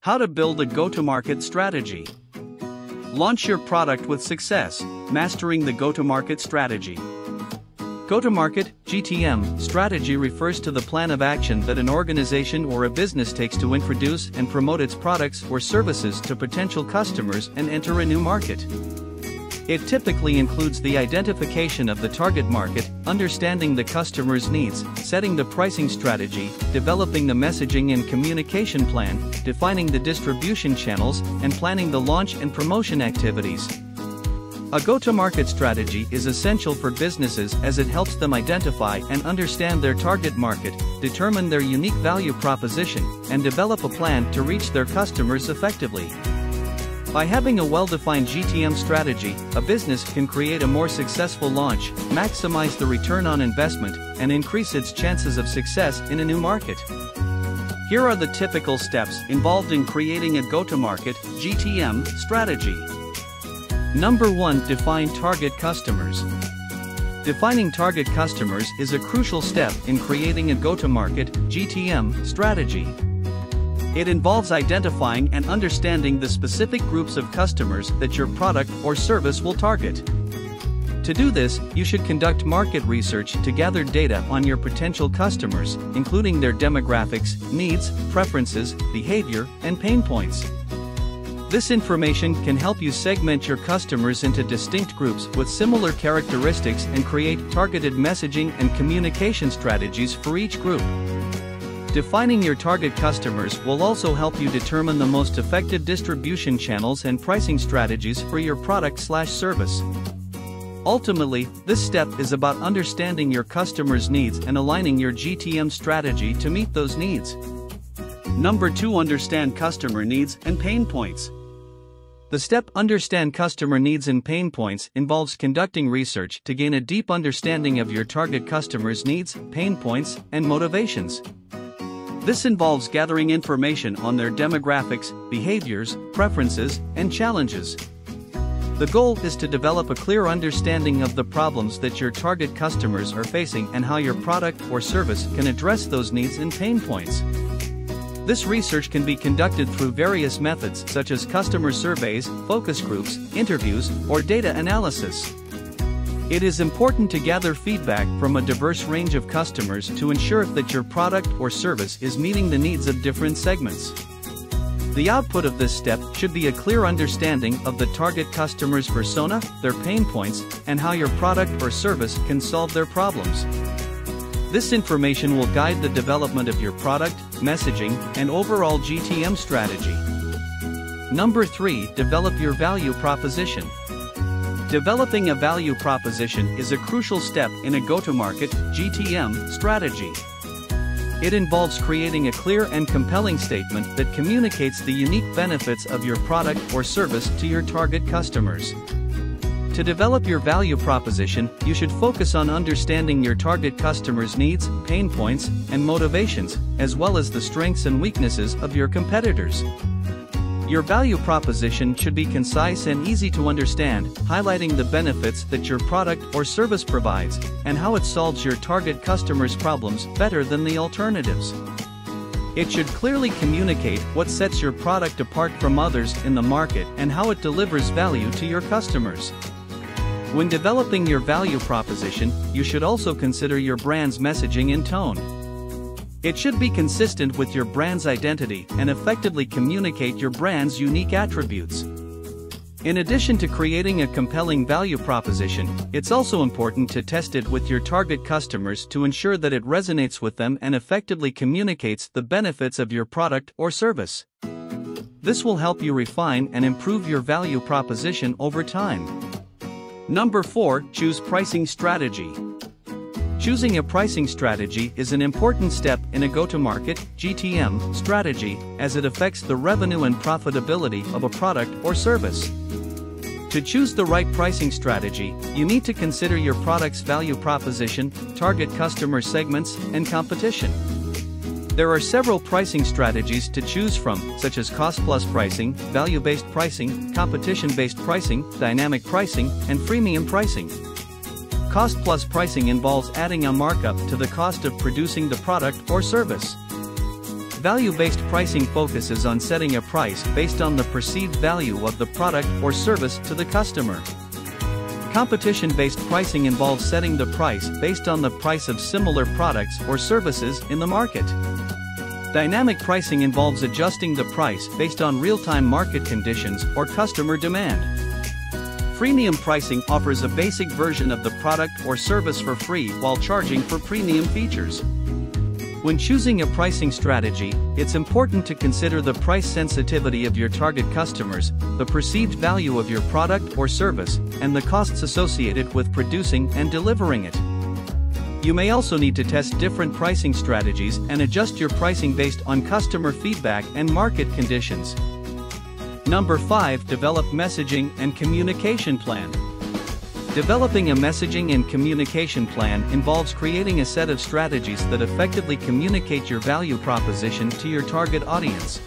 How to build a go-to-market strategy. Launch your product with success, mastering the go-to-market strategy. Go-to-market (GTM) strategy refers to the plan of action that an organization or a business takes to introduce and promote its products or services to potential customers and enter a new market. It typically includes the identification of the target market, understanding the customer's needs, setting the pricing strategy, developing the messaging and communication plan, defining the distribution channels, and planning the launch and promotion activities. A go-to-market strategy is essential for businesses as it helps them identify and understand their target market, determine their unique value proposition, and develop a plan to reach their customers effectively. By having a well-defined GTM strategy, a business can create a more successful launch, maximize the return on investment, and increase its chances of success in a new market. Here are the typical steps involved in creating a go-to-market (GTM) strategy. Number 1. Define target customers. Defining target customers is a crucial step in creating a go-to-market (GTM) strategy. It involves identifying and understanding the specific groups of customers that your product or service will target. To do this, you should conduct market research to gather data on your potential customers, including their demographics, needs, preferences, behavior, and pain points. This information can help you segment your customers into distinct groups with similar characteristics and create targeted messaging and communication strategies for each group. Defining your target customers will also help you determine the most effective distribution channels and pricing strategies for your product/service. Ultimately, this step is about understanding your customers' needs and aligning your GTM strategy to meet those needs. Number 2. Understand customer needs and pain points. The step Understand customer needs and pain points involves conducting research to gain a deep understanding of your target customers' needs, pain points, and motivations. This involves gathering information on their demographics, behaviors, preferences, and challenges. The goal is to develop a clear understanding of the problems that your target customers are facing and how your product or service can address those needs and pain points. This research can be conducted through various methods such as customer surveys, focus groups, interviews, or data analysis. It is important to gather feedback from a diverse range of customers to ensure that your product or service is meeting the needs of different segments. The output of this step should be a clear understanding of the target customer's persona, their pain points, and how your product or service can solve their problems. This information will guide the development of your product, messaging, and overall GTM strategy. Number 3. Develop your value proposition. Developing a value proposition is a crucial step in a go-to-market (GTM) strategy. It involves creating a clear and compelling statement that communicates the unique benefits of your product or service to your target customers. To develop your value proposition, you should focus on understanding your target customers' needs, pain points, and motivations, as well as the strengths and weaknesses of your competitors. Your value proposition should be concise and easy to understand, highlighting the benefits that your product or service provides, and how it solves your target customers' problems better than the alternatives. It should clearly communicate what sets your product apart from others in the market and how it delivers value to your customers. When developing your value proposition, you should also consider your brand's messaging and tone. It should be consistent with your brand's identity and effectively communicate your brand's unique attributes. In addition to creating a compelling value proposition, it's also important to test it with your target customers to ensure that it resonates with them and effectively communicates the benefits of your product or service. This will help you refine and improve your value proposition over time. Number 4. Choose pricing strategy. Choosing a pricing strategy is an important step in a go-to-market (GTM) strategy, as it affects the revenue and profitability of a product or service. To choose the right pricing strategy, you need to consider your product's value proposition, target customer segments, and competition. There are several pricing strategies to choose from, such as cost-plus pricing, value-based pricing, competition-based pricing, dynamic pricing, and freemium pricing. Cost-plus pricing involves adding a markup to the cost of producing the product or service. Value-based pricing focuses on setting a price based on the perceived value of the product or service to the customer. Competition-based pricing involves setting the price based on the price of similar products or services in the market. Dynamic pricing involves adjusting the price based on real-time market conditions or customer demand. Freemium pricing offers a basic version of the product or service for free while charging for premium features. When choosing a pricing strategy, it's important to consider the price sensitivity of your target customers, the perceived value of your product or service, and the costs associated with producing and delivering it. You may also need to test different pricing strategies and adjust your pricing based on customer feedback and market conditions. Number 5. Develop messaging and communication plan. Developing a messaging and communication plan involves creating a set of strategies that effectively communicate your value proposition to your target audience.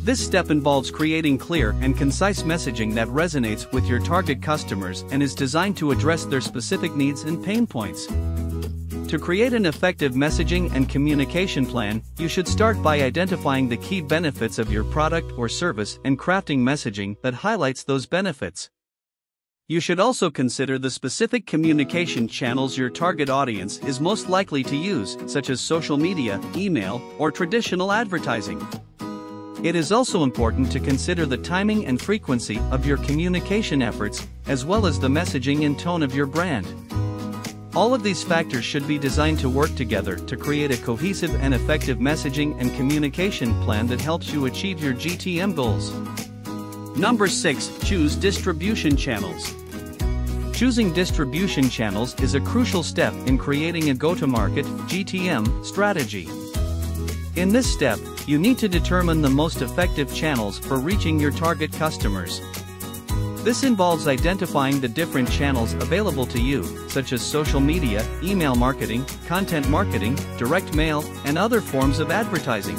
This step involves creating clear and concise messaging that resonates with your target customers and is designed to address their specific needs and pain points. To create an effective messaging and communication plan, you should start by identifying the key benefits of your product or service and crafting messaging that highlights those benefits. You should also consider the specific communication channels your target audience is most likely to use, such as social media, email, or traditional advertising. It is also important to consider the timing and frequency of your communication efforts, as well as the messaging and tone of your brand. All of these factors should be designed to work together to create a cohesive and effective messaging and communication plan that helps you achieve your GTM goals. Number 6. Choose distribution channels. Choosing distribution channels is a crucial step in creating a go-to-market (GTM) strategy. In this step, you need to determine the most effective channels for reaching your target customers. This involves identifying the different channels available to you, such as social media, email marketing, content marketing, direct mail, and other forms of advertising.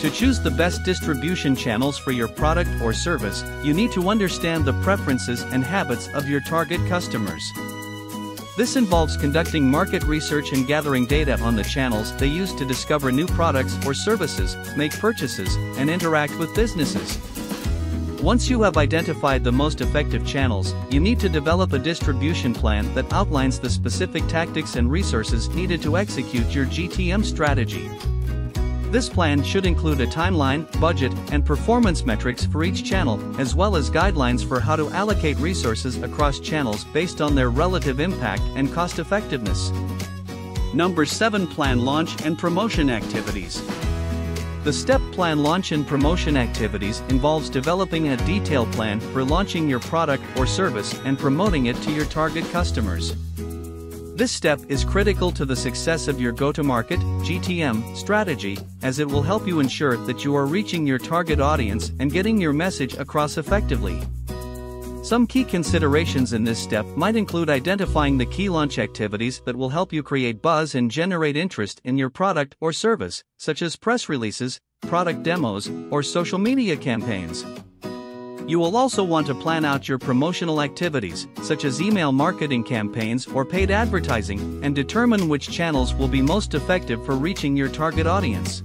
To choose the best distribution channels for your product or service, you need to understand the preferences and habits of your target customers. This involves conducting market research and gathering data on the channels they use to discover new products or services, make purchases, and interact with businesses. Once you have identified the most effective channels, you need to develop a distribution plan that outlines the specific tactics and resources needed to execute your GTM strategy. This plan should include a timeline, budget, and performance metrics for each channel, as well as guidelines for how to allocate resources across channels based on their relative impact and cost-effectiveness. Number 7. Plan launch and promotion activities. The step plan launch and promotion activities involves developing a detailed plan for launching your product or service and promoting it to your target customers. This step is critical to the success of your go-to-market (GTM) strategy, as it will help you ensure that you are reaching your target audience and getting your message across effectively. Some key considerations in this step might include identifying the key launch activities that will help you create buzz and generate interest in your product or service, such as press releases, product demos, or social media campaigns. You will also want to plan out your promotional activities, such as email marketing campaigns or paid advertising, and determine which channels will be most effective for reaching your target audience.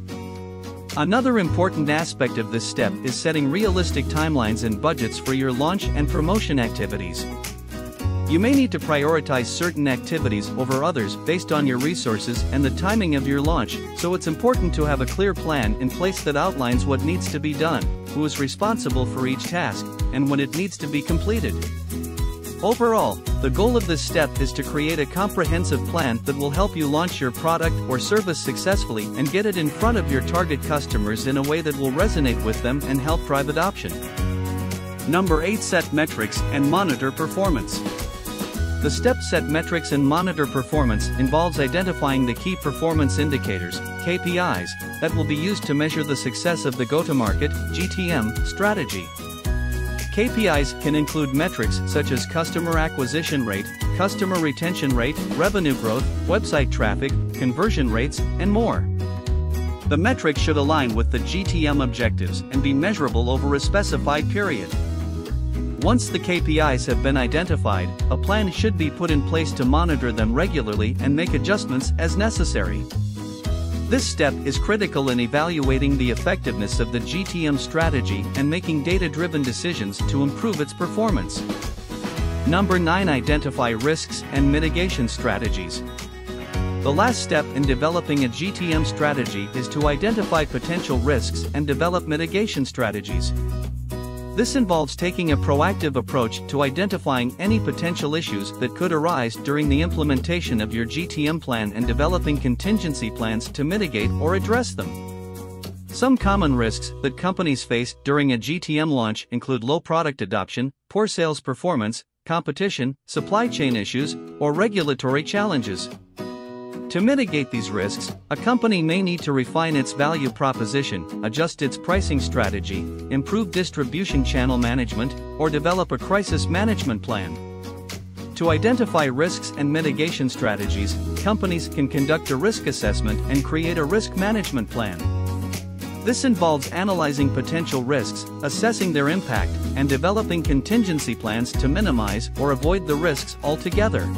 Another important aspect of this step is setting realistic timelines and budgets for your launch and promotion activities. You may need to prioritize certain activities over others based on your resources and the timing of your launch, so it's important to have a clear plan in place that outlines what needs to be done, who is responsible for each task, and when it needs to be completed. Overall, the goal of this step is to create a comprehensive plan that will help you launch your product or service successfully and get it in front of your target customers in a way that will resonate with them and help drive adoption. Number 8. Set metrics and monitor performance. The step Set metrics and monitor performance involves identifying the key performance indicators, KPIs, that will be used to measure the success of the go-to-market (GTM) strategy. KPIs can include metrics such as customer acquisition rate, customer retention rate, revenue growth, website traffic, conversion rates, and more. The metrics should align with the GTM objectives and be measurable over a specified period. Once the KPIs have been identified, a plan should be put in place to monitor them regularly and make adjustments as necessary. This step is critical in evaluating the effectiveness of the GTM strategy and making data-driven decisions to improve its performance. Number 9. Identify risks and mitigation strategies. The last step in developing a GTM strategy is to identify potential risks and develop mitigation strategies. This involves taking a proactive approach to identifying any potential issues that could arise during the implementation of your GTM plan and developing contingency plans to mitigate or address them. Some common risks that companies face during a GTM launch include low product adoption, poor sales performance, competition, supply chain issues, or regulatory challenges. To mitigate these risks, a company may need to refine its value proposition, adjust its pricing strategy, improve distribution channel management, or develop a crisis management plan. To identify risks and mitigation strategies, companies can conduct a risk assessment and create a risk management plan. This involves analyzing potential risks, assessing their impact, and developing contingency plans to minimize or avoid the risks altogether.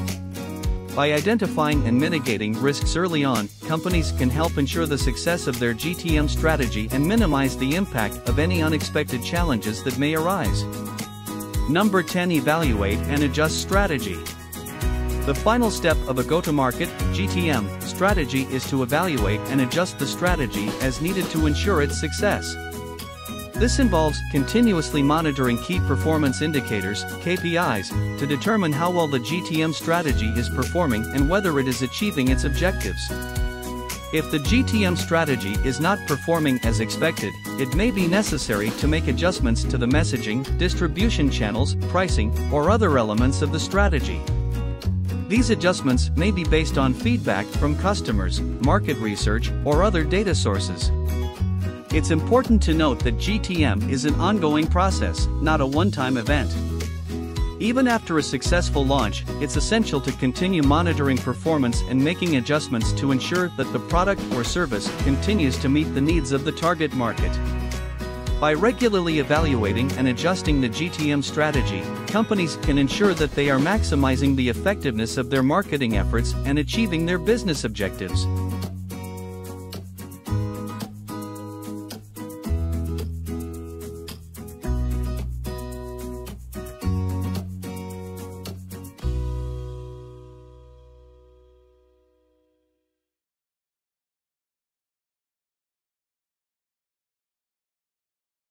By identifying and mitigating risks early on, companies can help ensure the success of their GTM strategy and minimize the impact of any unexpected challenges that may arise. Number 10. Evaluate and adjust strategy. The final step of a go-to-market (GTM) strategy is to evaluate and adjust the strategy as needed to ensure its success. This involves continuously monitoring key performance indicators (KPIs) to determine how well the GTM strategy is performing and whether it is achieving its objectives. If the GTM strategy is not performing as expected, it may be necessary to make adjustments to the messaging, distribution channels, pricing, or other elements of the strategy. These adjustments may be based on feedback from customers, market research, or other data sources. It's important to note that GTM is an ongoing process, not a one-time event. Even after a successful launch, it's essential to continue monitoring performance and making adjustments to ensure that the product or service continues to meet the needs of the target market. By regularly evaluating and adjusting the GTM strategy, companies can ensure that they are maximizing the effectiveness of their marketing efforts and achieving their business objectives.